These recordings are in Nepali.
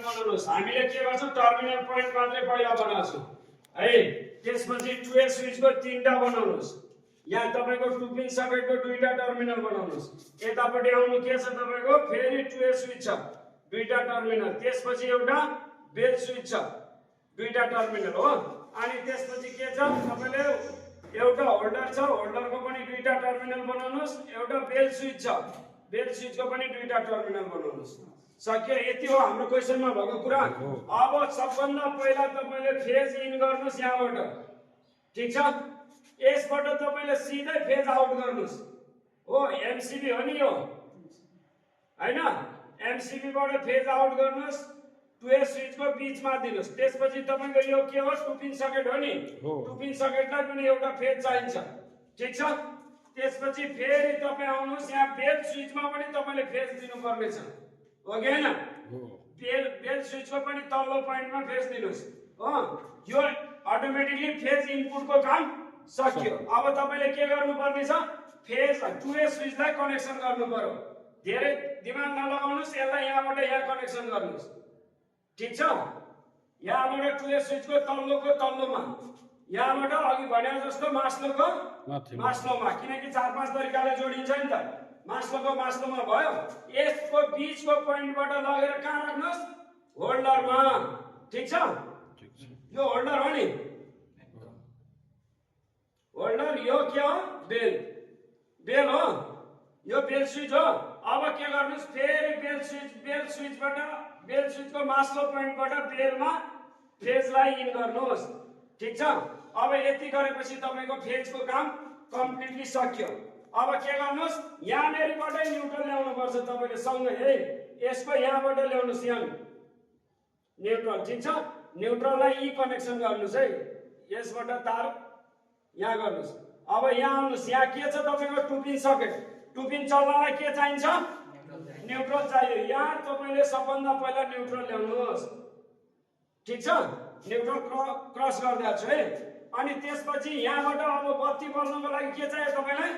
बनाउनुस् हामीले के गर्छौं टर्मिनल पोइन्ट मात्रै पहिला बनाउँछौं है त्यसपछि 2A स्विचको तीनटा बनाउनुस् यहाँ तपाईको 2 पिन सकेटको दुईटा टर्मिनल बनाउनुस् यतापटि आउनु के छ तपाईको फेरि 2A स्विच छ दुईटा टर्मिनल त्यसपछि एउटा बेल स्विच छ दुईटा टर्मिनल हो अनि त्यसपछि के छ तपाईले एउटा होल्डर छ होल्डरको पनि दुईटा टर्मिनल बनाउनुस् एउटा बेल स्विच छ बेल स्विचको पनि दुईटा टर्मिनल बनाउनुस् सक्यो यति हो हाम्रो क्वेशनमा भएको कुरा अब सबभन्दा पहिला तपाईले फेज इन गर्नुस् यहाँबाट ठीक छ यसबाट तपाईले सिधै फेज आउट गर्नुस् हो एमसीबी हो नि यो हैन एमसीबी बाट फेज आउट गर्नुस् 2A स्विचको बीचमा दिनुस् त्यसपछि तपाईको यो के हो 2 पिन सकेट हो नि 2 पिन सकेटलाई पनि एउटा फेज चाहिन्छ ठीक छ त्यसपछि फेरि तपाई आउनुस् यहाँ बेल स्विचमा पनि तपाईले फेज दिनुपर्ने छ हो कि हैन बेल स्विचको पनि तल्लो पोइन्टमा फेज दिनुस् हो यो अटोमेटिकली फेज इनपुटको काम सक्यो अब तपाईले के गर्नुपर्ने छ फेज 2A स्विचलाई कनेक्सन गर्नु पर्यो धेरै दिमाग नलगाउनुस् यसलाई यहाँबाट यहाँ कनेक्सन गर्नुस् ठीक छ यहाँबाट 2A स्विचको तल्लोको तल्लोमा यहाँबाट अघि भने जस्तो मास्लोको मास्लोमा किनकि 4-5 तरिकाले जोडिन्छ नि त मास्लोको मास्लोमा भयो यसको बीचको पोइन्टबाट लगेर कहाँ राख्नुस् होल्डरमा ठीक छ यो होल्डर हो नि होल्डर यो के हो बेल हो यो बेल स्विच हो अब के गर्नुस् फेरि बेल स्विचको मास्लो पोइन्टबाट बेलमा फेजलाई इन गर्नुस् ठीक छ अब यति गरेपछि तपाईको फेजको काम कम्प्लिटली सक्यो अब के गर्नुस् यहाँनेरिबाटै न्यूट्रल ल्याउनु पर्छ तपाईले सँगै है यसको यहाँबाट ल्याउनुस् यहाँ न्यूट्रल ठीक छ न्यूट्रललाई ई कनेक्सन गर्नुस् है यसबाट तार यहाँ गर्नुस् अब यहाँ आउनुस् यहाँ के छ तपाईको 2 पिन सकेट 2 पिन चल्नलाई के चाहिन्छ न्यूट्रल चाहियो यहाँ तपाईले सबभन्दा पहिला न्यूट्रल ल्याउनुस् ठीक छ न्यूट्रल क्रस गर्दै छु है अनि त्यसपछि यहाँबाट अब बत्ती बल्नको लागि के चाहियो तपाईलाई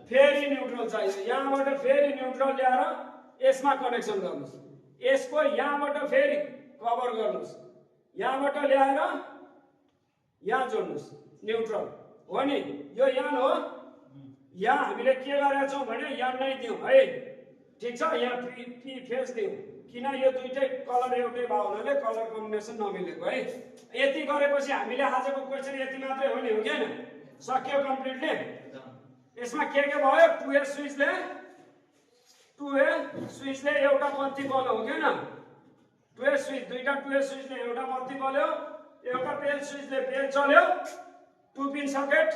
फेरि न्यूट्रल चाहियो यहाँबाट फेरि न्यूट्रल ल्याएर यसमा कनेक्सन गर्नुस् यसको यहाँबाट फेरि कभर गर्नुस् यहाँबाट ल्याएर यहाँ जोड्नुस् न्यूट्रल हो नि यो यान हो यहाँ हामीले के गरेका छौं भने यान नै दियौ है ठीक छ यहाँ पी फेज दियौ किन यो दुईटै कलर एउटै भयो हुनाले कलर कम्बिनेसन नमिलेको है यति गरेपछि हामीले आजको क्वेशन यति मात्रै हो नि हो के हैन सक्यो कम्प्लिटली यसमा के भयो 2A स्विचले एउटा बत्ती बल्यो हो के हैन 2A स्विच दुईटा 2A स्विचले एउटा बत्ती बल्यो एउटा बेल स्विचले बेल चल्यो 2 पिन सकेट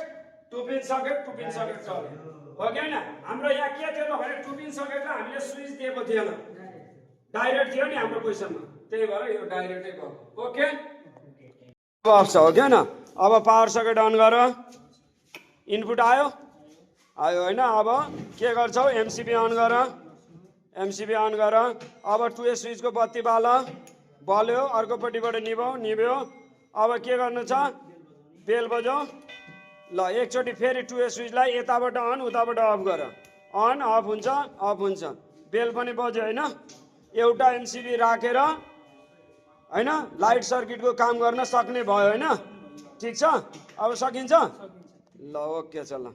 चल्यो हो कि हैन हाम्रो यहाँ के थियो त भने 2 पिन सकेटलाई हामीले स्विच दिएको थिएन डाइरेक्ट थियो नि हाम्रो क्वेशनमा त्यही भएर यो डाइरेक्टै भयो ओके अब अफ छ हो कि हैन अब पावर सकेट अन गर इनपुट आयो हैन अब के गर्छौ एमसीबी अन गर अब 2A स्विचको बत्ती बल्यो अर्कोपट्टिबाट निभ्यो अब के गर्नु छ बेल बजाऊ ल एकचोटी फेरि 2A स्विचलाई यताबाट अन उताबाट अफ गर अन अफ हुन्छ बेल पनि बज्यो हैन एउटा एमसीबी राखेर हैन लाइट सर्किटको काम गर्न सक्ने भयो हैन ठीक छ अब सकिन्छ ल ओके छ ल